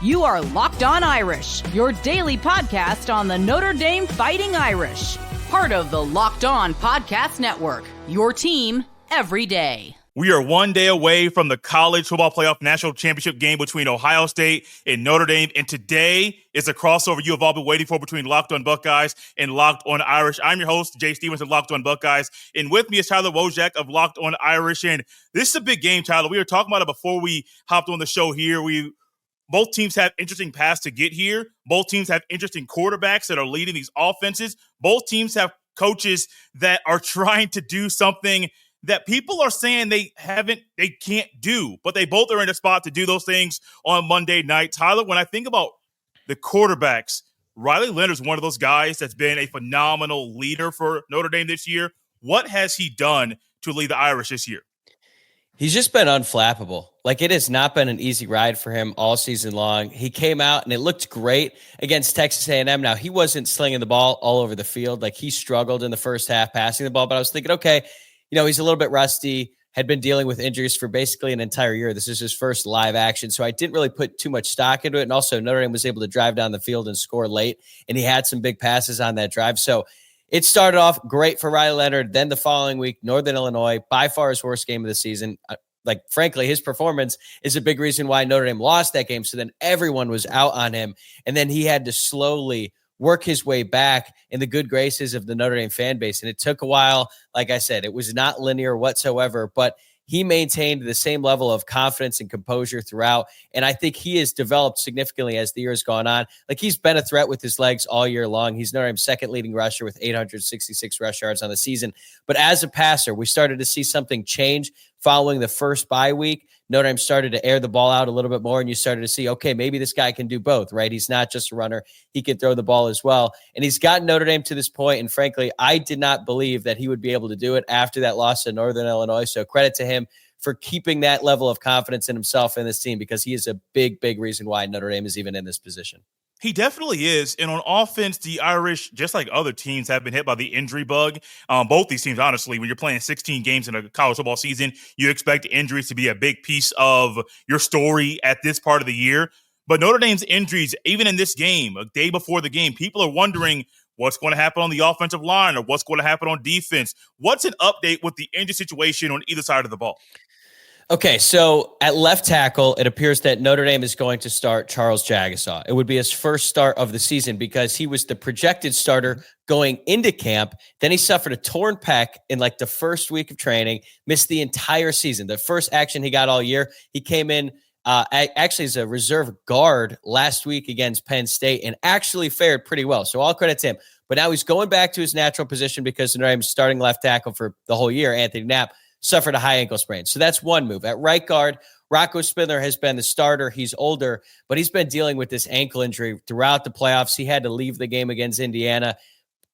You are Locked On Irish, your daily podcast on the Notre Dame Fighting Irish. Part of the Locked On Podcast Network, your team every day. We are one day away from the College Football Playoff National Championship game between Ohio State and Notre Dame, and today is a crossover you have all been waiting for between Locked On Buckeyes and Locked On Irish. I'm your host, Jay Stevens of Locked On Buckeyes, and with me is Tyler Wojciak of Locked On Irish, and this is a big game, Tyler. We were talking about it before we hopped on the show here. Both teams have interesting paths to get here. Both teams have interesting quarterbacks that are leading these offenses. Both teams have coaches that are trying to do something that people are saying they can't do, but they both are in a spot to do those things on Monday night. Tyler, when I think about the quarterbacks, Riley Leonard's one of those guys that's been a phenomenal leader for Notre Dame this year. What has he done to lead the Irish this year? He's just been unflappable. Like, it has not been an easy ride for him all season long. He came out and it looked great against Texas A&M. Now, he wasn't slinging the ball all over the field. Like, he struggled in the first half passing the ball, but I was thinking, okay, he's a little bit rusty, had been dealing with injuries for basically an entire year. This is his first live action, so I didn't really put too much stock into it. And also, Notre Dame was able to drive down the field and score late, and he had some big passes on that drive. So it started off great for Riley Leonard. Then the following week, Northern Illinois, by far his worst game of the season. Frankly, his performance is a big reason why Notre Dame lost that game. So then everyone was out on him. And then he had to slowly work his way back in the good graces of the Notre Dame fan base. And it took a while. Like I said, it was not linear whatsoever, but he maintained the same level of confidence and composure throughout. And I think he has developed significantly as the year has gone on. Like, he's been a threat with his legs all year long. He's Notre Dame's second leading rusher with 866 rush yards on the season. But as a passer, we started to see something change following the first bye week. Notre Dame started to air the ball out a little bit more, and you started to see, okay, maybe this guy can do both, right? He's not just a runner. He can throw the ball as well. And he's gotten Notre Dame to this point, and frankly, I did not believe that he would be able to do it after that loss to Northern Illinois. So credit to him for keeping that level of confidence in himself and this team, because he is a big, big reason why Notre Dame is even in this position. He definitely is. And on offense, the Irish, just like other teams, have been hit by the injury bug. Both these teams, honestly, when you're playing 16 games in a college football season, you expect injuries to be a big piece of your story at this part of the year. But Notre Dame's injuries, even in this game, a day before the game, people are wondering what's going to happen on the offensive line or what's going to happen on defense. What's an update with the injury situation on either side of the ball? Okay, so at left tackle, it appears that Notre Dame is going to start Charles Jagasaw. It would be his first start of the season because he was the projected starter going into camp. Then he suffered a torn pec in the first week of training, missed the entire season. The first action he got all year, he came in actually as a reserve guard last week against Penn State and actually fared pretty well. So all credit to him. But now he's going back to his natural position because Notre Dame's starting left tackle for the whole year, Anthony Knapp, suffered a high ankle sprain. So that's one move. At right guard, Rocco Spindler has been the starter. He's older, but he's been dealing with this ankle injury throughout the playoffs. He had to leave the game against Indiana,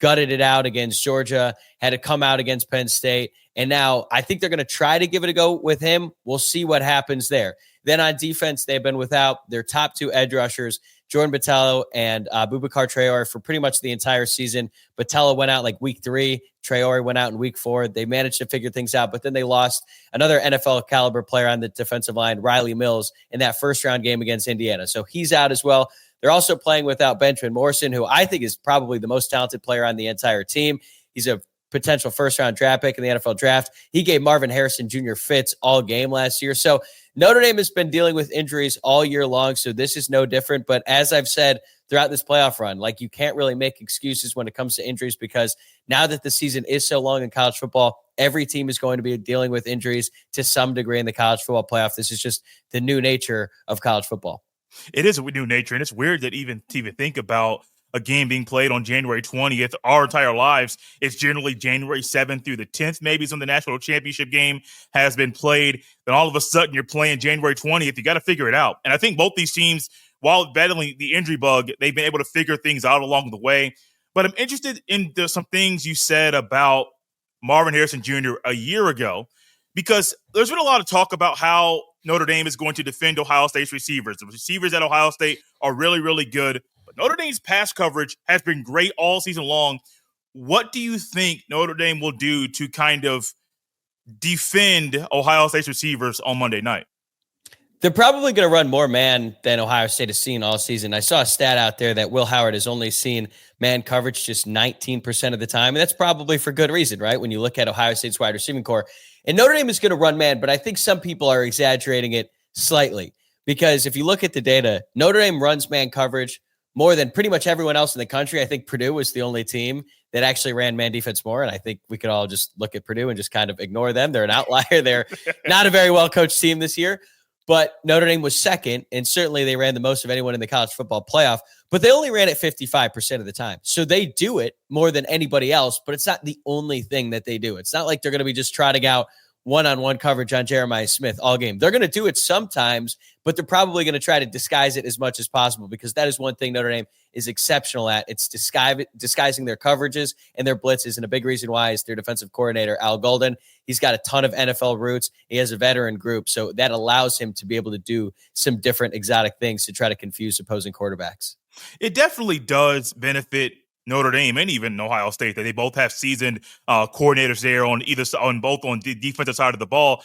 gutted it out against Georgia, had to come out against Penn State. And now I think they're going to try to give it a go with him. We'll see what happens there. Then on defense, they've been without their top two edge rushers, Jordan Botelho and Boubacar Traore, for pretty much the entire season. Botelho went out week 3. Traore went out in week 4. They managed to figure things out, but then they lost another NFL caliber player on the defensive line, Riley Mills, in that first round game against Indiana. So he's out as well. They're also playing without Benjamin Morrison, who I think is probably the most talented player on the entire team. He's a potential first-round draft pick in the NFL draft. He gave Marvin Harrison Jr. fits all game last year. So Notre Dame has been dealing with injuries all year long, so this is no different. But as I've said throughout this playoff run, you can't really make excuses when it comes to injuries, because now that the season is so long in college football, every team is going to be dealing with injuries to some degree in the college football playoff. This is just the new nature of college football. It is a new nature, and it's weird that even to even think about a game being played on January 20th. Our entire lives, it's generally January 7th through the 10th, maybe is when the national championship game has been played. Then all of a sudden you're playing January 20th. You got to figure it out. And I think both these teams, while battling the injury bug, they've been able to figure things out along the way. But I'm interested in some things you said about Marvin Harrison Jr. a year ago, because there's been a lot of talk about how Notre Dame is going to defend Ohio State's receivers. The receivers at Ohio State are really, really good. But Notre Dame's pass coverage has been great all season long. What do you think Notre Dame will do to kind of defend Ohio State's receivers on Monday night? They're probably going to run more man than Ohio State has seen all season. I saw a stat out there that Will Howard has only seen man coverage just 19% of the time. And that's probably for good reason, right? When you look at Ohio State's wide receiving core. And Notre Dame is going to run man, but I think some people are exaggerating it slightly. Because if you look at the data, Notre Dame runs man coverage more than pretty much everyone else in the country. I think Purdue was the only team that actually ran man defense more. And I think we could all just look at Purdue and just kind of ignore them. They're an outlier. They're not a very well-coached team this year. But Notre Dame was second, and certainly they ran the most of anyone in the college football playoff, but they only ran it 55% of the time. So they do it more than anybody else, but it's not the only thing that they do. It's not like they're going to be just trotting out one-on-one coverage on Jeremiah Smith all game. They're going to do it sometimes, but they're probably going to try to disguise it as much as possible because that is one thing Notre Dame is exceptional at. It's disguising their coverages and their blitzes, and a big reason why is their defensive coordinator, Al Golden. He's got a ton of NFL roots. He has a veteran group, so that allows him to be able to do some different exotic things to try to confuse opposing quarterbacks. It definitely does benefit Notre Dame and even Ohio State that they both have seasoned coordinators there on both on the defensive side of the ball.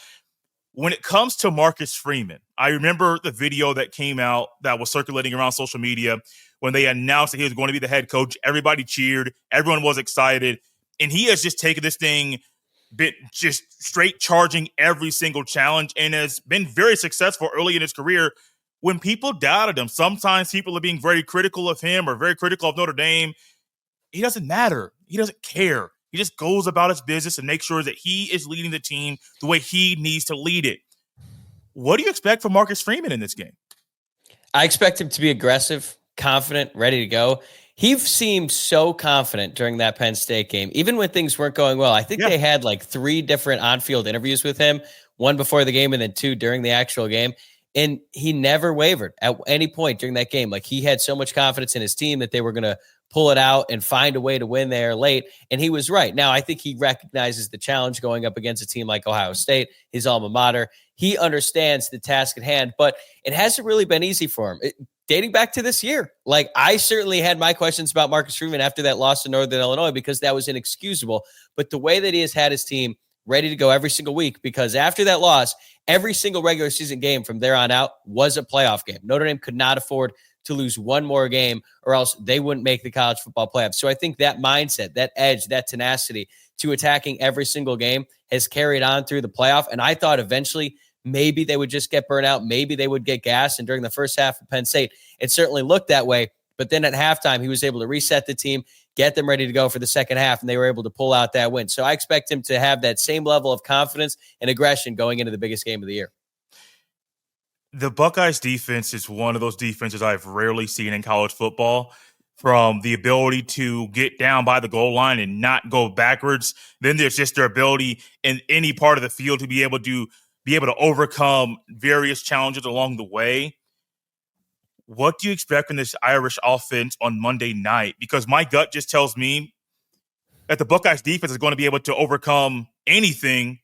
When it comes to Marcus Freeman, I remember the video that came out that was circulating around social media when they announced that he was going to be the head coach. Everybody cheered. Everyone was excited. And he has just taken this thing, just straight charging every single challenge and has been very successful early in his career. When people doubted him, sometimes people are being very critical of him or very critical of Notre Dame. He doesn't matter. He doesn't care. He just goes about his business and makes sure that he is leading the team the way he needs to lead it. What do you expect from Marcus Freeman in this game? I expect him to be aggressive, confident, ready to go. He seemed so confident during that Penn State game, even when things weren't going well. I think they had like 3 different on-field interviews with him, 1 before the game and then 2 during the actual game. And he never wavered at any point during that game. Like, he had so much confidence in his team that they were going to pull it out and find a way to win there late. And he was right. Now, I think he recognizes the challenge going up against a team like Ohio State, his alma mater. He understands the task at hand, but it hasn't really been easy for him. Dating back to this year, like, I certainly had my questions about Marcus Freeman after that loss to Northern Illinois because that was inexcusable. But the way that he has had his team ready to go every single week, because after that loss, every single regular season game from there on out was a playoff game. Notre Dame could not afford to lose one more game or else they wouldn't make the college football playoffs. So I think that mindset, that edge, that tenacity to attacking every single game has carried on through the playoff. And I thought eventually maybe they would just get burnt out. Maybe they would get gassed. And during the first half of Penn State, it certainly looked that way. But then at halftime, he was able to reset the team, get them ready to go for the second half, and they were able to pull out that win. So I expect him to have that same level of confidence and aggression going into the biggest game of the year. The Buckeyes defense is one of those defenses I've rarely seen in college football, from the ability to get down by the goal line and not go backwards. Then there's just their ability in any part of the field to be able to overcome various challenges along the way. What do you expect from this Irish offense on Monday night? Because my gut just tells me that the Buckeyes defense is going to be able to overcome anything,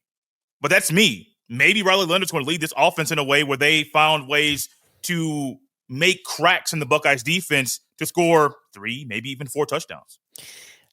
but that's me. Maybe Riley Leonard's going to lead this offense in a way where they found ways to make cracks in the Buckeyes defense to score 3, maybe even 4 touchdowns.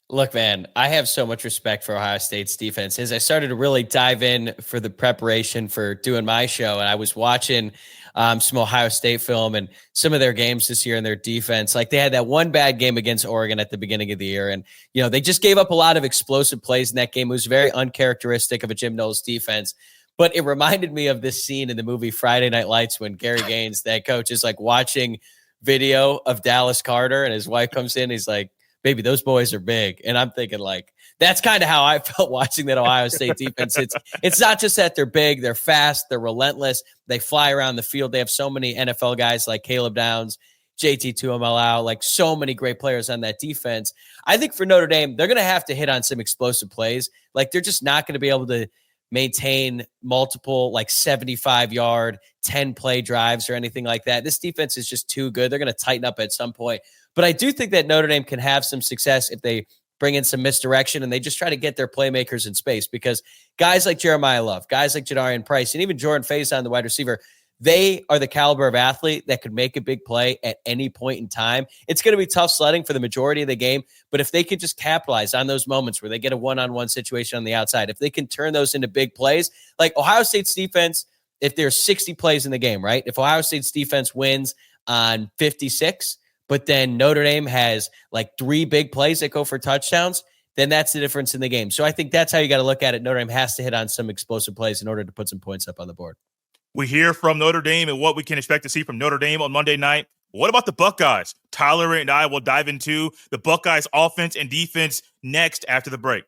Look, man, I have so much respect for Ohio State's defense. As I started to really dive in for the preparation for doing my show, and I was watching some Ohio State film and some of their games this year and their defense. Like, they had that one bad game against Oregon at the beginning of the year, and they just gave up a lot of explosive plays in that game. It was very uncharacteristic of a Jim Knowles defense. But it reminded me of this scene in the movie Friday Night Lights when Gary Gaines, that coach, is like watching video of Dallas Carter and his wife comes in. He's like, "Baby, those boys are big." And I'm thinking, like, that's kind of how I felt watching that Ohio State defense. It's not just that they're big, they're fast, they're relentless. They fly around the field. They have so many NFL guys like Caleb Downs, JT Tuimoloau, like so many great players on that defense. I think for Notre Dame, they're going to have to hit on some explosive plays. Like, they're just not going to be able to maintain multiple like 75-yard, 10-play drives or anything like that. This defense is just too good. They're going to tighten up at some point. But I do think that Notre Dame can have some success if they bring in some misdirection and they just try to get their playmakers in space, because guys like Jeremiah Love, guys like Jadarian Price, and even Jordan Faison, the wide receiver, they are the caliber of athlete that could make a big play at any point in time. It's going to be tough sledding for the majority of the game, but if they can just capitalize on those moments where they get a one-on-one situation on the outside, if they can turn those into big plays, like Ohio State's defense, if there's 60 plays in the game, right? If Ohio State's defense wins on 56, but then Notre Dame has like 3 big plays that go for touchdowns, then that's the difference in the game. So I think that's how you got to look at it. Notre Dame has to hit on some explosive plays in order to put some points up on the board. We hear from Notre Dame and what we can expect to see from Notre Dame on Monday night. What about the Buckeyes? Tyler and I will dive into the Buckeyes offense and defense next after the break.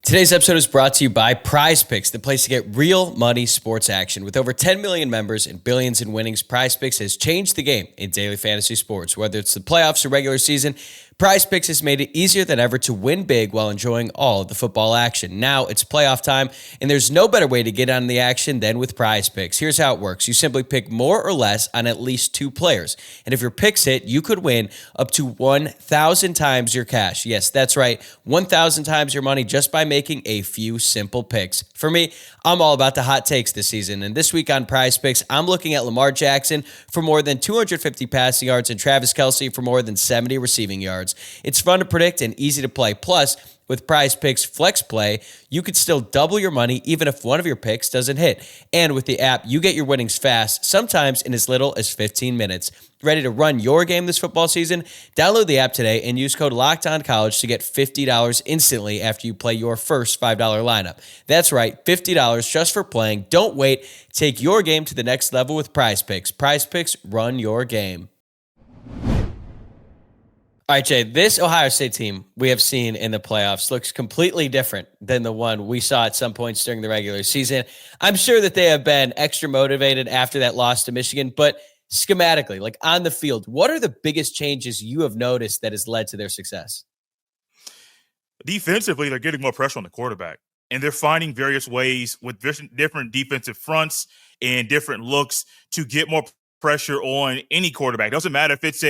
Today's episode is brought to you by Prizepicks, the place to get real money sports action. With over 10 million members and billions in winnings, Prizepicks has changed the game in daily fantasy sports. Whether it's the playoffs or regular season, Prizepicks has made it easier than ever to win big while enjoying all of the football action. Now it's playoff time, and there's no better way to get on the action than with Prizepicks. Here's how it works. You simply pick more or less on at least 2 players. And if your picks hit, you could win up to 1,000 times your cash. Yes, that's right. 1,000 times your money just by making a few simple picks. For me, I'm all about the hot takes this season. And this week on Prizepicks, I'm looking at Lamar Jackson for more than 250 passing yards and Travis Kelce for more than 70 receiving yards. It's fun to predict and easy to play. Plus, with Prizepicks Flex Play, you could still double your money even if one of your picks doesn't hit. And with the app, you get your winnings fast, sometimes in as little as 15 minutes. Ready to run your game this football season? Download the app today and use code LOCKEDONCollege to get $50 instantly after you play your first $5 lineup. That's right, $50 just for playing. Don't wait. Take your game to the next level with Prizepicks. Prizepicks, run your game. All right, Jay, this Ohio State team we have seen in the playoffs looks completely different than the one we saw at some points during the regular season. I'm sure that they have been extra motivated after that loss to Michigan, but schematically, like on the field, what are the biggest changes you have noticed that has led to their success? Defensively, they're getting more pressure on the quarterback, and they're finding various ways with different defensive fronts and different looks to get more pressure on any quarterback. It doesn't matter if it's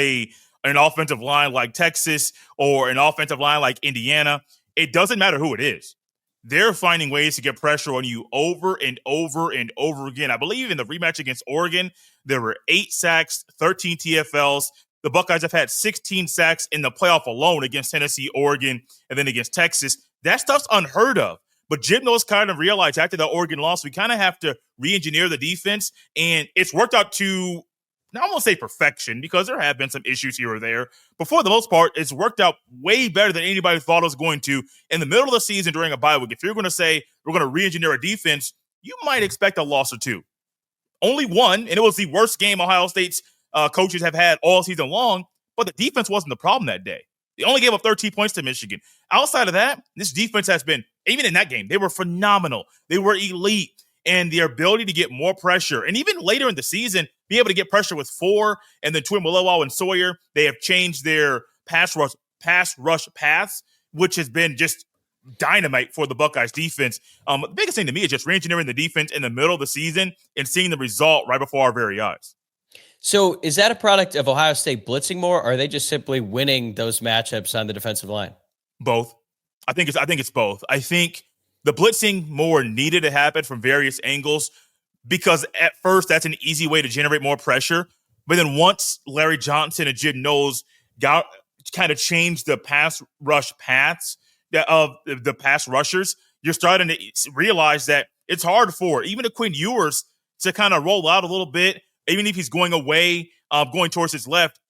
an offensive line like Texas or an offensive line like Indiana. It doesn't matter who it is. They're finding ways to get pressure on you over and over and over again. I believe in the rematch against Oregon, there were 8 sacks, 13 TFLs. The Buckeyes have had 16 sacks in the playoff alone against Tennessee, Oregon, and then against Texas. That stuff's unheard of. But Jim knows kind of realized after the Oregon loss, we kind of have to re-engineer the defense, and it's worked out to, now I won't say perfection because there have been some issues here or there, but for the most part, it's worked out way better than anybody thought it was going to. In the middle of the season during a bye week, if you're going to say we're going to re-engineer a defense, you might expect a loss or 2. Only one, and it was the worst game Ohio State's coaches have had all season long, but the defense wasn't the problem that day. They only gave up 13 points to Michigan. Outside of that, this defense has been, even in that game, they were phenomenal. They were elite. And their ability to get more pressure, and even later in the season, be able to get pressure with 4, and then Tuimoloau and Sawyer, they have changed their pass rush paths, which has been just dynamite for the Buckeyes defense. The biggest thing to me is just re-engineering the defense in the middle of the season and seeing the result right before our very eyes. So is that a product of Ohio State blitzing more, or are they just simply winning those matchups on the defensive line? Both. I think it's both. I think the blitzing more needed to happen from various angles because at first that's an easy way to generate more pressure. But then once Larry Johnson and Jim Knowles got kind of changed the pass rush paths of the pass rushers, you're starting to realize that it's hard for even a Quinn Ewers to kind of roll out a little bit. Even if he's going away, going towards his left,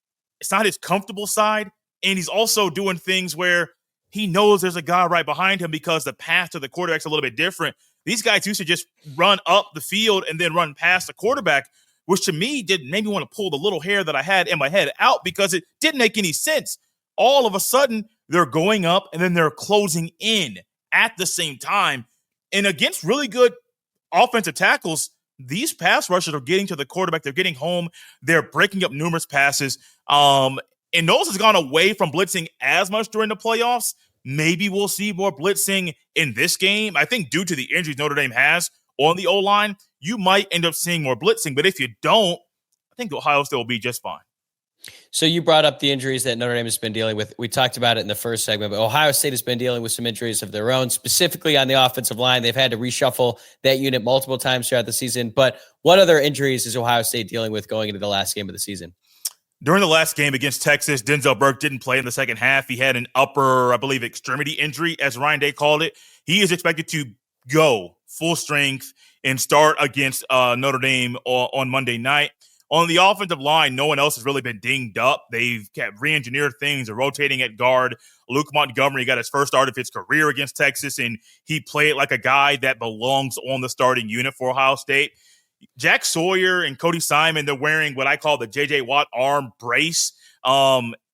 it's not his comfortable side. And he's also doing things where he knows there's a guy right behind him because the path to the quarterback's a little bit different. These guys used to just run up the field and then run past the quarterback, which to me made me want to pull the little hair that I had in my head out because it didn't make any sense. All of a sudden, they're going up and then they're closing in at the same time. And against really good offensive tackles, these pass rushers are getting to the quarterback. They're getting home. They're breaking up numerous passes. And Knowles has gone away from blitzing as much during the playoffs. Maybe we'll see more blitzing in this game. I think due to the injuries Notre Dame has on the O-line, you might end up seeing more blitzing. But if you don't, I think Ohio State will be just fine. So you brought up the injuries that Notre Dame has been dealing with. We talked about it in the first segment, but Ohio State has been dealing with some injuries of their own, specifically on the offensive line. They've had to reshuffle that unit multiple times throughout the season. But what other injuries is Ohio State dealing with going into the last game of the season? During the last game against Texas, Denzel Burke didn't play in the second half. He had an upper, I believe, extremity injury, as Ryan Day called it. He is expected to go full strength and start against Notre Dame on Monday night. On the offensive line, no one else has really been dinged up. They've kept re-engineered things. They're rotating at guard. Luke Montgomery got his first start of his career against Texas, and he played like a guy that belongs on the starting unit for Ohio State. Jack Sawyer and Cody Simon, they're wearing what I call the J.J. Watt arm brace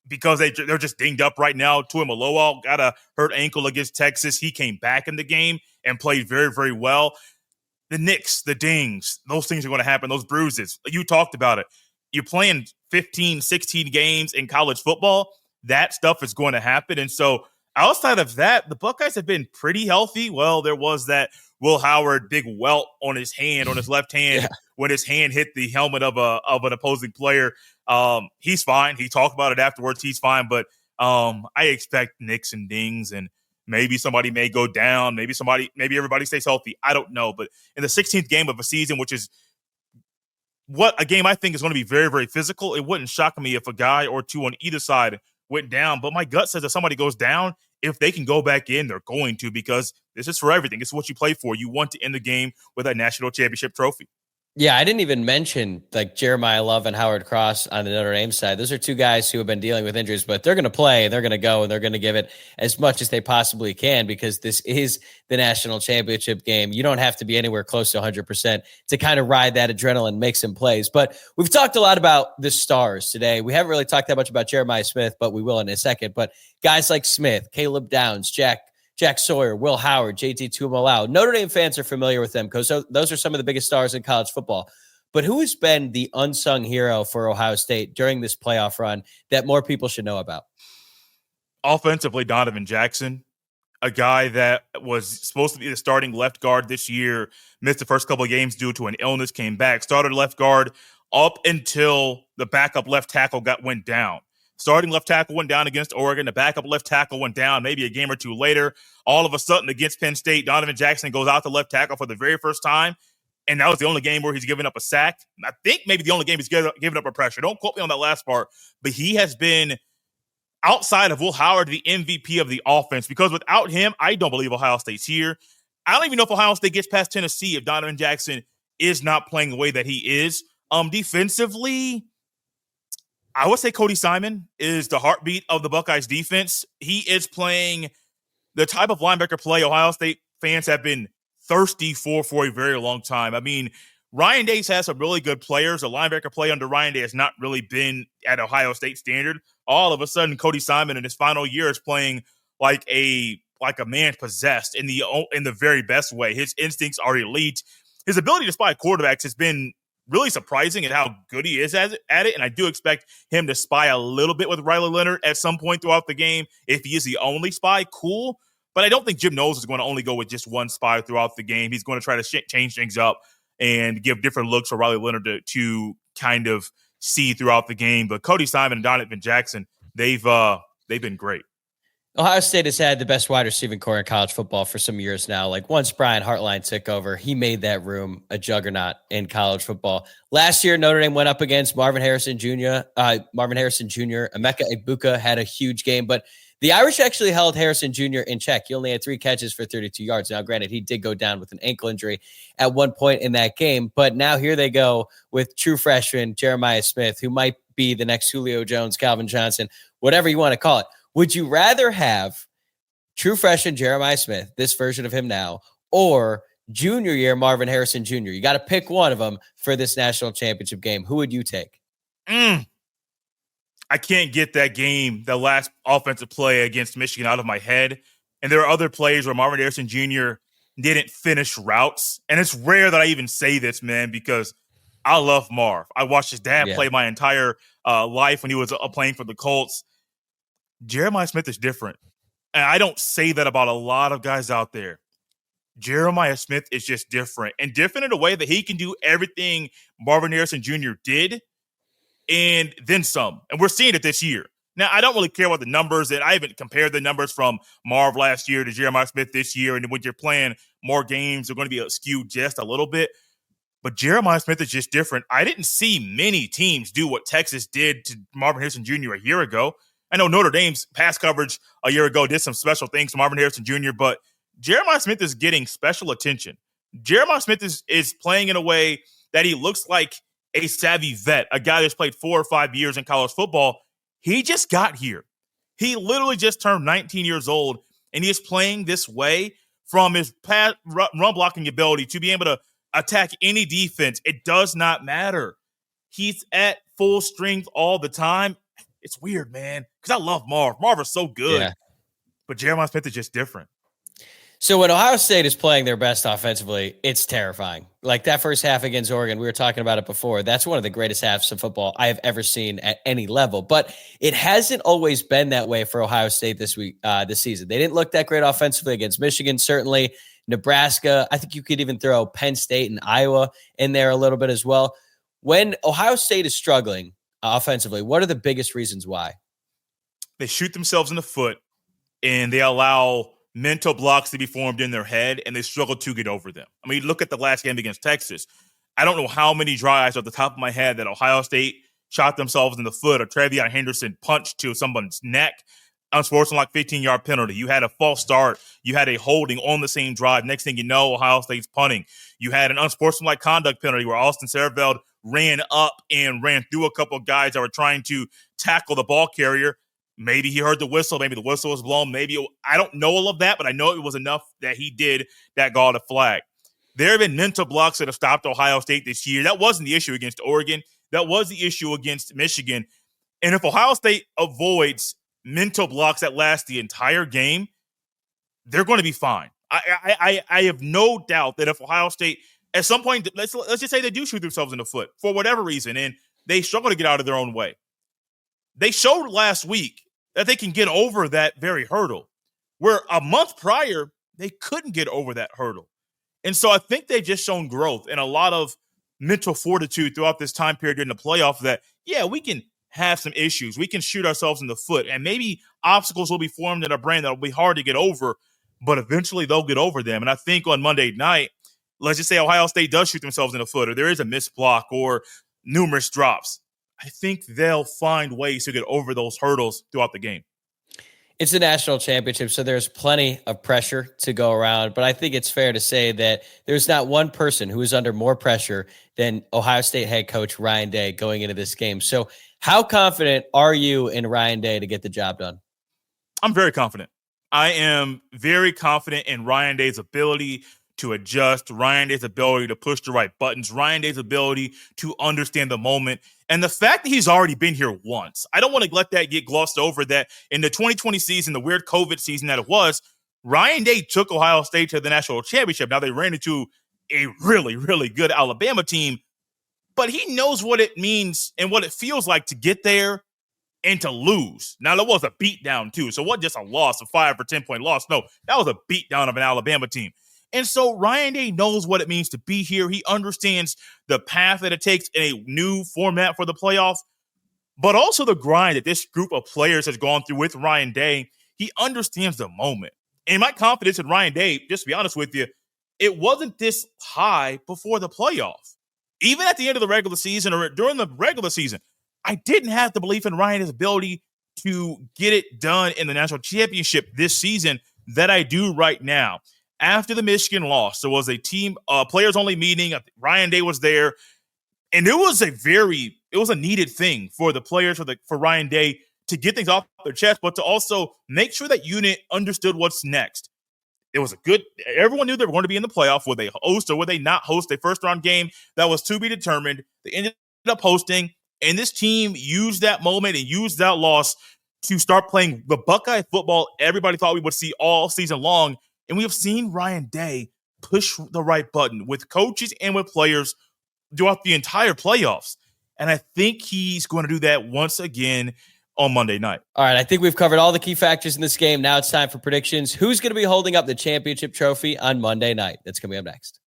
because they're just dinged up right now. Tuimoloau got a hurt ankle against Texas. He came back in the game and played very, very well. The nicks, the dings, those things are going to happen, those bruises. You talked about it. You're playing 15, 16 games in college football. That stuff is going to happen. And so outside of that, the Buckeyes have been pretty healthy. Well, there was that Will Howard big welt on his hand, on his left hand, when his hand hit the helmet of an opposing player. He's fine. He talked about it afterwards. He's fine. But I expect nicks and dings, and maybe somebody may go down. Maybe everybody stays healthy. I don't know. But in the 16th game of a season, which is what a game I think is going to be very, very physical, it wouldn't shock me if a guy or two on either side went down. But my gut says if somebody goes down, if they can go back in, they're going to, because this is for everything. It's what you play for. You want to end the game with a national championship trophy. Yeah, I didn't even mention like Jeremiah Love and Howard Cross on the Notre Dame side. Those are two guys who have been dealing with injuries, but they're going to play, they're going to go, and they're going to give it as much as they possibly can, because this is the national championship game. You don't have to be anywhere close to 100% to kind of ride that adrenaline, make some plays. But we've talked a lot about the stars today. We haven't really talked that much about Jeremiah Smith, but we will in a second. But guys like Smith, Caleb Downs, Jack Sawyer, Will Howard, JT Tuimoloau. Notre Dame fans are familiar with them because those are some of the biggest stars in college football. But who has been the unsung hero for Ohio State during this playoff run that more people should know about? Offensively, Donovan Jackson, a guy that was supposed to be the starting left guard this year, missed the first couple of games due to an illness, came back, started left guard up until the backup left tackle went down. Starting left tackle went down against Oregon. The backup left tackle went down maybe a game or two later. All of a sudden, against Penn State, Donovan Jackson goes out to left tackle for the very first time. And that was the only game where he's given up a sack. I think maybe the only game he's given up a pressure. Don't quote me on that last part. But he has been, outside of Will Howard, the MVP of the offense. Because without him, I don't believe Ohio State's here. I don't even know if Ohio State gets past Tennessee if Donovan Jackson is not playing the way that he is. Defensively, I would say Cody Simon is the heartbeat of the Buckeyes defense. He is playing the type of linebacker play Ohio State fans have been thirsty for a very long time. I mean, Ryan Day's has some really good players. The linebacker play under Ryan Day has not really been at Ohio State standard. All of a sudden, Cody Simon in his final year is playing like a man possessed in the very best way. His instincts are elite. His ability to spy quarterbacks has been really surprising at how good he is at it. And I do expect him to spy a little bit with Riley Leonard at some point throughout the game. If he is the only spy, cool. But I don't think Jim Knowles is going to only go with just one spy throughout the game. He's going to try to change things up and give different looks for Riley Leonard to kind of see throughout the game. But Cody Simon and Donovan Jackson, they've been great. Ohio State has had the best wide receiving core in college football for some years now. Like once Brian Hartline took over, he made that room a juggernaut in college football. Last year, Notre Dame went up against Marvin Harrison Jr. Emeka Egbuka had a huge game, but the Irish actually held Harrison Jr. in check. He only had 3 catches for 32 yards. Now, granted, he did go down with an ankle injury at one point in that game, but now here they go with true freshman Jeremiah Smith, who might be the next Julio Jones, Calvin Johnson, whatever you want to call it. Would you rather have true freshman Jeremiah Smith, this version of him now, or junior year Marvin Harrison Jr.? You got to pick one of them for this national championship game. Who would you take? I can't get that game, the last offensive play against Michigan, out of my head. And there are other plays where Marvin Harrison Jr. didn't finish routes. And it's rare that I even say this, man, because I love Marv. I watched his dad play my entire life when he was playing for the Colts. Jeremiah Smith is different. And I don't say that about a lot of guys out there. Jeremiah Smith is just different. And different in a way that he can do everything Marvin Harrison Jr. did and then some. And we're seeing it this year. Now, I don't really care about the numbers. And I haven't compared the numbers from Marv last year to Jeremiah Smith this year. And when you're playing more games, they're going to be skewed just a little bit. But Jeremiah Smith is just different. I didn't see many teams do what Texas did to Marvin Harrison Jr. a year ago. I know Notre Dame's pass coverage a year ago did some special things to Marvin Harrison Jr., but Jeremiah Smith is getting special attention. Jeremiah Smith is playing in a way that he looks like a savvy vet, a guy that's played 4 or 5 years in college football. He just got here. He literally just turned 19 years old, and he is playing this way from his run blocking ability to be able to attack any defense. It does not matter. He's at full strength all the time. It's weird, man, because I love Marv. Marv is so good. Yeah. But Jeremiah Smith is just different. So when Ohio State is playing their best offensively, it's terrifying. Like that first half against Oregon, we were talking about it before. That's one of the greatest halves of football I have ever seen at any level. But it hasn't always been that way for Ohio State this season. They didn't look that great offensively against Michigan, certainly. Nebraska, I think you could even throw Penn State and Iowa in there a little bit as well. When Ohio State is struggling offensively, what are the biggest reasons why? They shoot themselves in the foot, and they allow mental blocks to be formed in their head, and they struggle to get over them. I mean, look at the last game against Texas. I don't know how many drives off the top of my head that Ohio State shot themselves in the foot, or Travion Henderson punched to someone's neck, unsportsmanlike 15-yard penalty. You had a false start. You had a holding on the same drive. Next thing you know, Ohio State's punting. You had an unsportsmanlike conduct penalty where Austin Serveld ran up and ran through a couple of guys that were trying to tackle the ball carrier. Maybe he heard the whistle. Maybe the whistle was blown. I don't know all of that, but I know it was enough that he did that got a flag. There have been mental blocks that have stopped Ohio State this year. That wasn't the issue against Oregon. That was the issue against Michigan. And if Ohio State avoids mental blocks that last the entire game, they're going to be fine. I have no doubt that if Ohio State, at some point, let's just say they do shoot themselves in the foot for whatever reason, and they struggle to get out of their own way. They showed last week that they can get over that very hurdle, where a month prior, they couldn't get over that hurdle. And so I think they've just shown growth and a lot of mental fortitude throughout this time period in the playoff that, yeah, we can have some issues. We can shoot ourselves in the foot, and maybe obstacles will be formed in our brain that will be hard to get over, but eventually they'll get over them. And I think on Monday night, let's just say Ohio State does shoot themselves in the foot, or there is a missed block or numerous drops. I think they'll find ways to get over those hurdles throughout the game. It's a national championship, so there's plenty of pressure to go around. But I think it's fair to say that there's not one person who is under more pressure than Ohio State head coach Ryan Day going into this game. So how confident are you in Ryan Day to get the job done? I'm very confident. I am very confident in Ryan Day's ability to adjust, Ryan Day's ability to push the right buttons, Ryan Day's ability to understand the moment, and the fact that he's already been here once. I don't want to let that get glossed over, that in the 2020 season, the weird COVID season that it was, Ryan Day took Ohio State to the national championship. Now, they ran into a really, really good Alabama team, but he knows what it means and what it feels like to get there and to lose. Now, there was a beatdown, too, so it wasn't just a loss, a 5 or 10-point loss. No, that was a beatdown of an Alabama team. And so Ryan Day knows what it means to be here. He understands the path that it takes in a new format for the playoffs, but also the grind that this group of players has gone through with Ryan Day. He understands the moment. And my confidence in Ryan Day, just to be honest with you, it wasn't this high before the playoff. Even at the end of the regular season or during the regular season, I didn't have the belief in Ryan Day's ability to get it done in the national championship this season that I do right now. After the Michigan loss, there was a team players-only meeting. Ryan Day was there, and it was a needed thing for the players, for Ryan Day to get things off their chest, but to also make sure that unit understood what's next. It was everyone knew they were going to be in the playoff. Would they host or would they not host a first-round game? That was to be determined. They ended up hosting, and this team used that moment and used that loss to start playing the Buckeye football everybody thought we would see all season long. And we have seen Ryan Day push the right button with coaches and with players throughout the entire playoffs. And I think he's going to do that once again on Monday night. All right, I think we've covered all the key factors in this game. Now it's time for predictions. Who's going to be holding up the championship trophy on Monday night? That's coming up next.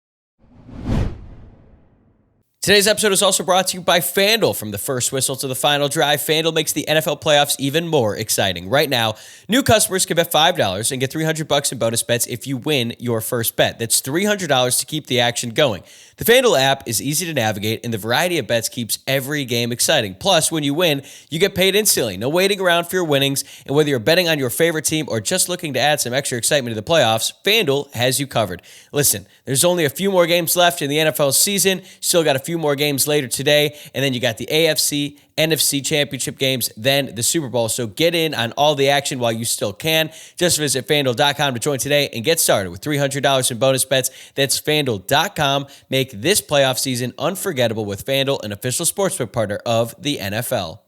Today's episode is also brought to you by FanDuel. From the first whistle to the final drive, FanDuel makes the NFL playoffs even more exciting. Right now, new customers can bet $5 and get $300 in bonus bets if you win your first bet. That's $300 to keep the action going. The FanDuel app is easy to navigate, and the variety of bets keeps every game exciting. Plus, when you win, you get paid instantly. No waiting around for your winnings, and whether you're betting on your favorite team or just looking to add some extra excitement to the playoffs, FanDuel has you covered. Listen, there's only a few more games left in the NFL season. Still got a few more games later today, and then you got the AFC, NFC championship games, then the Super Bowl. So get in on all the action while you still can. Just visit FanDuel.com to join today and get started with $300 in bonus bets. That's FanDuel.com. Make this playoff season unforgettable with FanDuel, an official sportsbook partner of the NFL.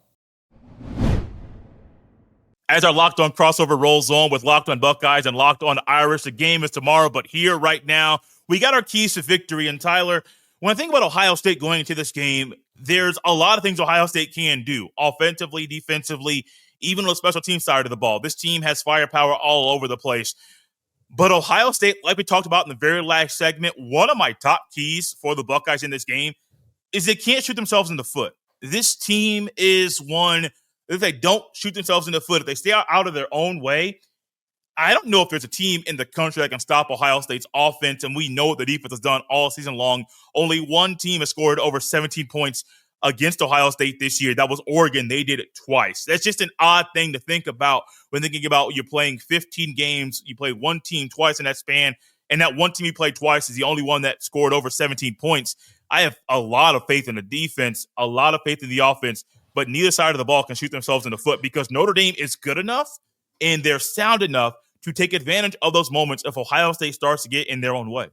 As our Locked On crossover rolls on with Locked On Buckeyes and Locked On Irish, the game is tomorrow, but here right now, we got our keys to victory. And Tyler, when I think about Ohio State going into this game, there's a lot of things Ohio State can do, offensively, defensively, even on the special team side of the ball. This team has firepower all over the place. But Ohio State, like we talked about in the very last segment, one of my top keys for the Buckeyes in this game is they can't shoot themselves in the foot. This team is one, if they don't shoot themselves in the foot, if they stay out of their own way, I don't know if there's a team in the country that can stop Ohio State's offense, and we know what the defense has done all season long. Only one team has scored over 17 points against Ohio State this year. That was Oregon. They did it twice. That's just an odd thing to think about when thinking about you're playing 15 games, you play one team twice in that span, and that one team you played twice is the only one that scored over 17 points. I have a lot of faith in the defense, a lot of faith in the offense, but neither side of the ball can shoot themselves in the foot because Notre Dame is good enough and they're sound enough to take advantage of those moments if Ohio State starts to get in their own way.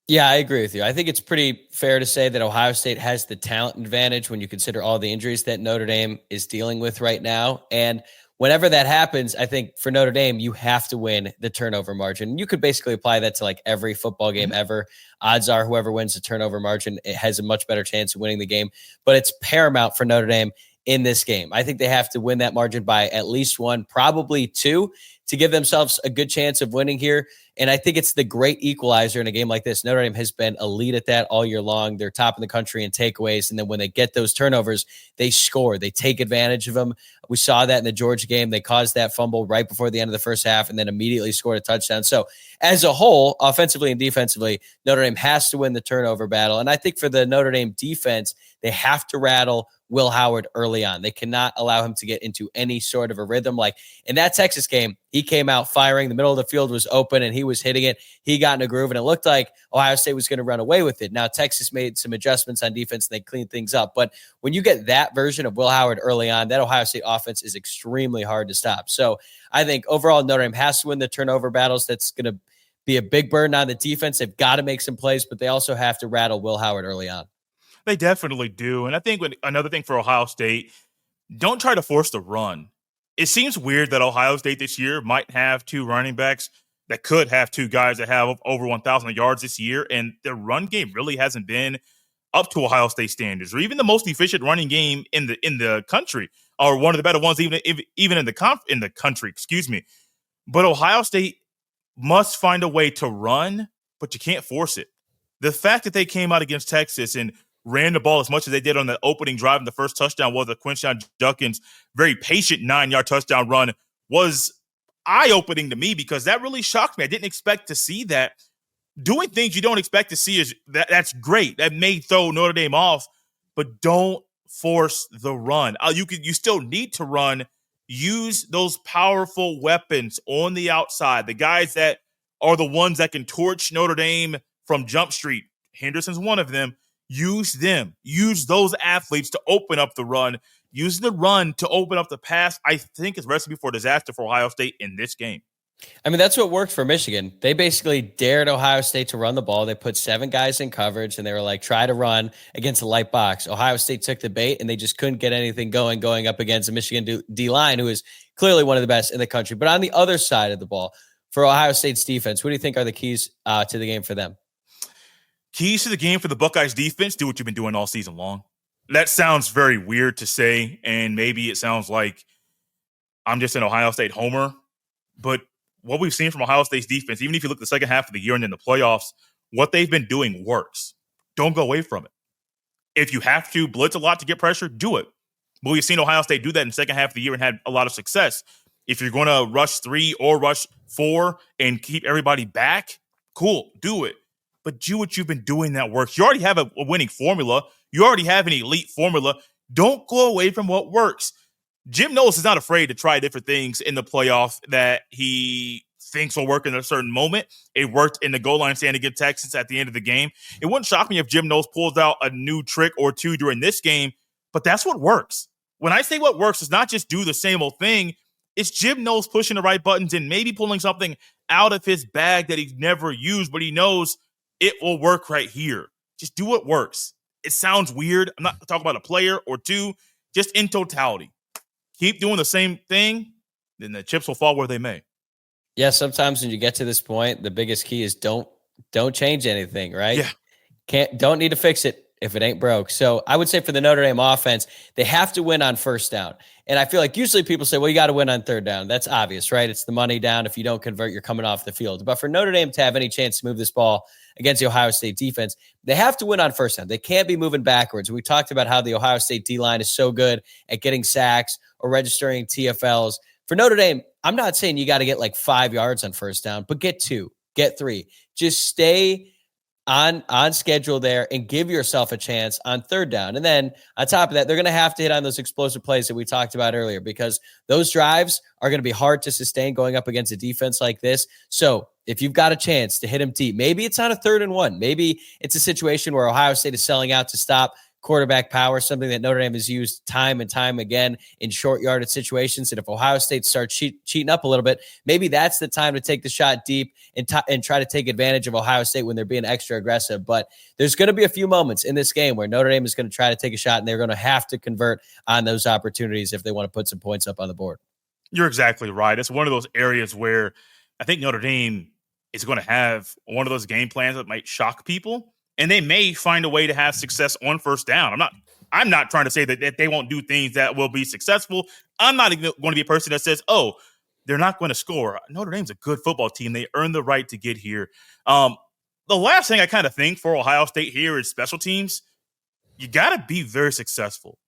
Yeah, I agree with you. I think it's pretty fair to say that Ohio State has the talent advantage when you consider all the injuries that Notre Dame is dealing with right now. And whenever that happens, I think for Notre Dame, you have to win the turnover margin. You could basically apply that to like every football game ever. Odds are whoever wins the turnover margin, it has a much better chance of winning the game. But it's paramount for Notre Dame in this game. I think they have to win that margin by at least one, probably two, to give themselves a good chance of winning here. And I think it's the great equalizer in a game like this. Notre Dame has been elite at that all year long. They're top in the country in takeaways. And then when they get those turnovers, they score. They take advantage of them. We saw that in the Georgia game. They caused that fumble right before the end of the first half and then immediately scored a touchdown. So as a whole, offensively and defensively, Notre Dame has to win the turnover battle. And I think for the Notre Dame defense, they have to rattle Will Howard early on. They cannot allow him to get into any sort of a rhythm. Like in that Texas game, he came out firing. The middle of the field was open and he was hitting it. He got in a groove and it looked like Ohio State was going to run away with it. Now, Texas made some adjustments on defense and they cleaned things up. But when you get that version of Will Howard early on, that Ohio State offense is extremely hard to stop. So I think overall Notre Dame has to win the turnover battles. That's going to be a big burden on the defense. They've got to make some plays, but they also have to rattle Will Howard early on. They definitely do. And I think another thing for Ohio State, don't try to force the run. It seems weird that Ohio State this year might have two running backs that could have two guys that have over 1,000 yards this year, and their run game really hasn't been up to Ohio State standards, or even the most efficient running game in the country, or one of the better ones even in the country. Excuse me. But Ohio State must find a way to run, but you can't force it. The fact that they came out against Texas and ran the ball as much as they did on the opening drive, and the first touchdown was a Quinshon Judkins very patient 9-yard touchdown run, was eye-opening to me because that really shocked me. I didn't expect to see that. Doing things you don't expect to see is that's great. That may throw Notre Dame off, but don't force the run. You still need to run. Use those powerful weapons on the outside, the guys that are the ones that can torch Notre Dame from Jump Street. Henderson's one of them. Use them. Use those athletes to open up the run. Use the run to open up the pass. I think it's a recipe for disaster for Ohio State in this game. I mean, that's what worked for Michigan. They basically dared Ohio State to run the ball. They put 7 guys in coverage, and they were like, try to run against a light box. Ohio State took the bait, and they just couldn't get anything going up against the Michigan D-line, who is clearly one of the best in the country. But on the other side of the ball, for Ohio State's defense, what do you think are the keys to the game for them? Keys to the game for the Buckeyes defense, do what you've been doing all season long. That sounds very weird to say, and maybe it sounds like I'm just an Ohio State homer, but what we've seen from Ohio State's defense, even if you look at the second half of the year and in the playoffs, what they've been doing works. Don't go away from it. If you have to blitz a lot to get pressure, do it. But we've seen Ohio State do that in the second half of the year and had a lot of success. If you're going to rush 3 or rush 4 and keep everybody back, cool, do it. But do what you've been doing that works. You already have a winning formula. You already have an elite formula. Don't go away from what works. Jim Knowles is not afraid to try different things in the playoffs that he thinks will work in a certain moment. It worked in the goal line stand against Texas at the end of the game. It wouldn't shock me if Jim Knowles pulls out a new trick or two during this game, but that's what works. When I say what works, it's not just do the same old thing. It's Jim Knowles pushing the right buttons and maybe pulling something out of his bag that he's never used, but he knows it will work right here. Just do what works. It sounds weird. I'm not talking about a player or two, just in totality. Keep doing the same thing, then the chips will fall where they may. Yeah, sometimes when you get to this point, the biggest key is don't change anything, right? Yeah. Don't need to fix it if it ain't broke. So I would say for the Notre Dame offense, they have to win on first down. And I feel like usually people say, well, you got to win on third down. That's obvious, right? It's the money down. If you don't convert, you're coming off the field. But for Notre Dame to have any chance to move this ball against the Ohio State defense, they have to win on first down. They can't be moving backwards. We talked about how the Ohio State D-line is so good at getting sacks or registering TFLs. For Notre Dame, I'm not saying you got to get like 5 yards on first down, but get 2, get 3. Just stay on schedule there and give yourself a chance on third down. And then on top of that, they're going to have to hit on those explosive plays that we talked about earlier, because those drives are going to be hard to sustain going up against a defense like this. So if you've got a chance to hit them deep, maybe it's on a 3rd and 1. Maybe it's a situation where Ohio State is selling out to stop quarterback power, something that Notre Dame has used time and time again in short yardage situations. And if Ohio State starts cheating up a little bit, maybe that's the time to take the shot deep and try to take advantage of Ohio State when they're being extra aggressive. But there's going to be a few moments in this game where Notre Dame is going to try to take a shot, and they're going to have to convert on those opportunities if they want to put some points up on the board. You're exactly right. It's one of those areas where I think Notre Dame is going to have one of those game plans that might shock people. And they may find a way to have success on first down. I'm not trying to say that they won't do things that will be successful. I'm not even going to be a person that says, oh, they're not going to score. Notre Dame's a good football team. They earned the right to get here. The last thing I kind of think for Ohio State here is special teams. You got to be very successful.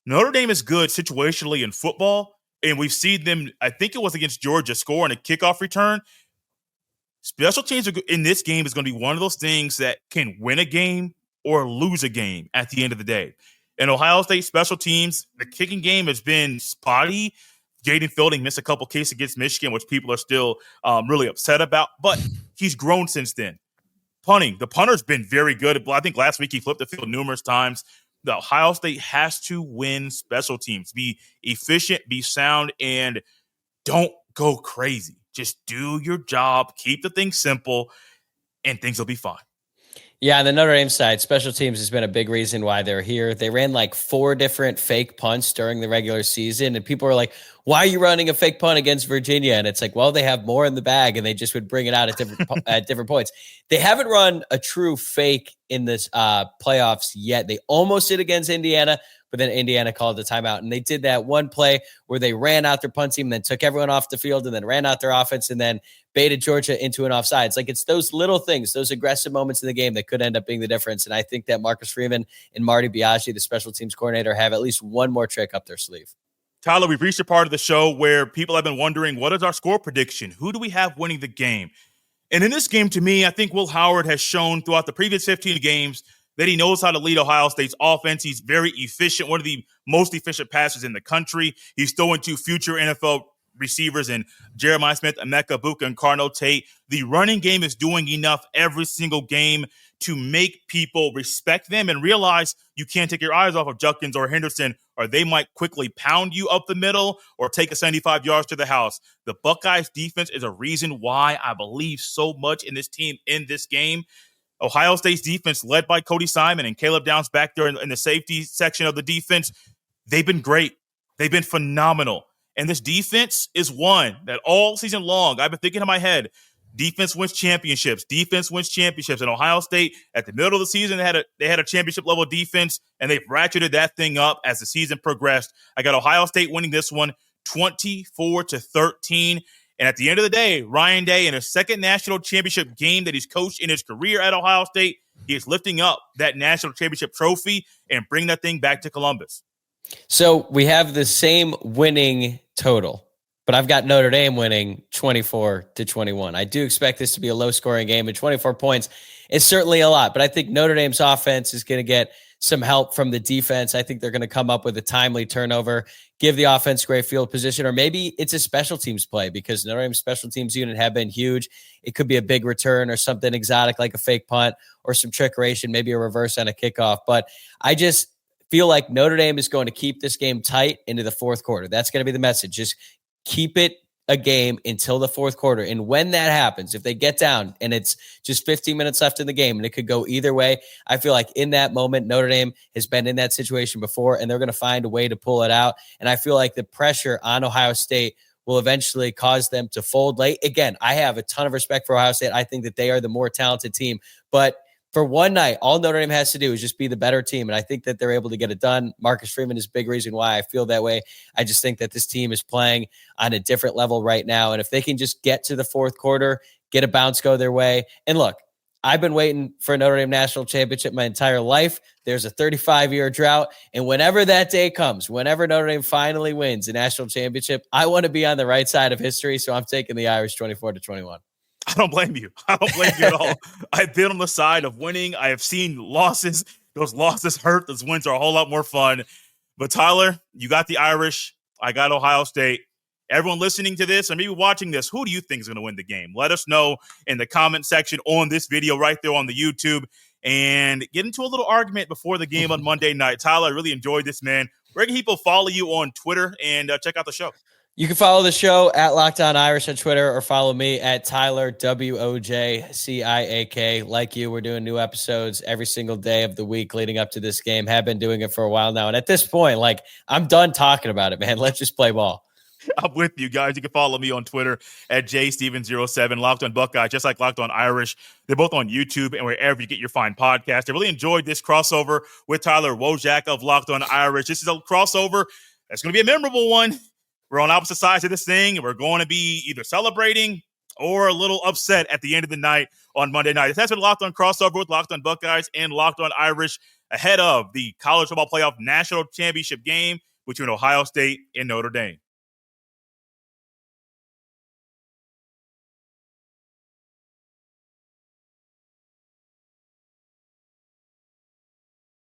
Notre Dame is good situationally in football, and we've seen them, I think it was against Georgia, score on a kickoff return. Special teams in this game is going to be one of those things that can win a game or lose a game at the end of the day. In Ohio State special teams, the kicking game has been spotty. Jaden Fielding missed a couple kicks against Michigan, which people are still really upset about, but he's grown since then. Punting, the punter's been very good. I think last week he flipped the field numerous times. The Ohio State has to win special teams, be efficient, be sound, and don't go crazy. Just do your job, keep the thing simple, and things will be fine. Yeah, on the Notre Dame side, special teams has been a big reason why they're here. They ran like 4 different fake punts during the regular season, and people are like, why are you running a fake punt against Virginia? And it's like, well, they have more in the bag, and they just would bring it out at different points. They haven't run a true fake in this playoffs yet. They almost did against Indiana, but then Indiana called the timeout. And they did that one play where they ran out their punt team and then took everyone off the field and then ran out their offense and then baited Georgia into an offside. It's like it's those little things, those aggressive moments in the game that could end up being the difference. And I think that Marcus Freeman and Marty Biaggi, the special teams coordinator, have at least one more trick up their sleeve. Tyler, we've reached a part of the show where people have been wondering, what is our score prediction? Who do we have winning the game? And in this game, to me, I think Will Howard has shown throughout the previous 15 games that he knows how to lead Ohio State's offense. He's very efficient, one of the most efficient passers in the country. He's throwing to future NFL receivers in Jeremiah Smith, Emeka Egbuka, and Carnell Tate. The running game is doing enough every single game to make people respect them and realize you can't take your eyes off of Judkins or Henderson, or they might quickly pound you up the middle or take a 75 yards to the house. The Buckeyes defense is a reason why I believe so much in this team in this game. Ohio State's defense, led by Cody Simon and Caleb Downs back there in the safety section of the defense, they've been great. They've been phenomenal. And this defense is one that all season long, I've been thinking in my head, defense wins championships. Defense wins championships. And Ohio State, at the middle of the season, they had a championship-level defense, and they've ratcheted that thing up as the season progressed. I got Ohio State winning this one 24-13. And at the end of the day, Ryan Day, in his second national championship game that he's coached in his career at Ohio State, He is lifting up that national championship trophy and bring that thing back to Columbus. So we have the same winning total, but I've got Notre Dame winning 24-21. I do expect this to be a low-scoring game, and 24 points is certainly a lot. But I think Notre Dame's offense is going to get some help from the defense. I think they're going to come up with a timely turnover, give the offense great field position, or maybe it's a special teams play because Notre Dame's special teams unit have been huge. It could be a big return or something exotic like a fake punt or some trickeration, maybe a reverse on a kickoff. But I just feel like Notre Dame is going to keep this game tight into the fourth quarter. That's going to be the message. Just keep it a game until the fourth quarter. And when that happens, if they get down and it's just 15 minutes left in the game and it could go either way, I feel like in that moment, Notre Dame has been in that situation before and they're going to find a way to pull it out. And I feel like the pressure on Ohio State will eventually cause them to fold late. Again, I have a ton of respect for Ohio State. I think that they are the more talented team, but for one night, all Notre Dame has to do is just be the better team. And I think that they're able to get it done. Marcus Freeman is a big reason why I feel that way. I just think that this team is playing on a different level right now. And if they can just get to the fourth quarter, get a bounce go their way. And look, I've been waiting for a Notre Dame national championship my entire life. There's a 35-year drought. And whenever that day comes, whenever Notre Dame finally wins a national championship, I want to be on the right side of history. So I'm taking the Irish 24-21. I don't blame you. I don't blame you at all. I've been on the side of winning. I have seen losses. Those losses hurt. Those wins are a whole lot more fun. But Tyler, you got the Irish. I got Ohio State. Everyone listening to this or maybe watching this, who do you think is going to win the game? Let us know in the comment section on this video right there on the YouTube and get into a little argument before the game on Monday night. Tyler, I really enjoyed this, man. Where can people follow you on Twitter and check out the show? You can follow the show at Locked On Irish on Twitter or follow me at Tyler Wojciak. Like you, we're doing new episodes every single day of the week leading up to this game. Have been doing it for a while now. And at this point, like, I'm done talking about it, man. Let's just play ball. I'm with you guys. You can follow me on Twitter at jsteven07, Locked On Buckeyes, just like Locked On Irish. They're both on YouTube and wherever you get your fine podcast. I really enjoyed this crossover with Tyler Wojciak of Locked On Irish. This is a crossover that's going to be a memorable one. We're on opposite sides of this thing, and we're going to be either celebrating or a little upset at the end of the night on Monday night. This has been Locked On Crossover with Locked On Buckeyes and Locked On Irish ahead of the College Football Playoff National Championship game between Ohio State and Notre Dame.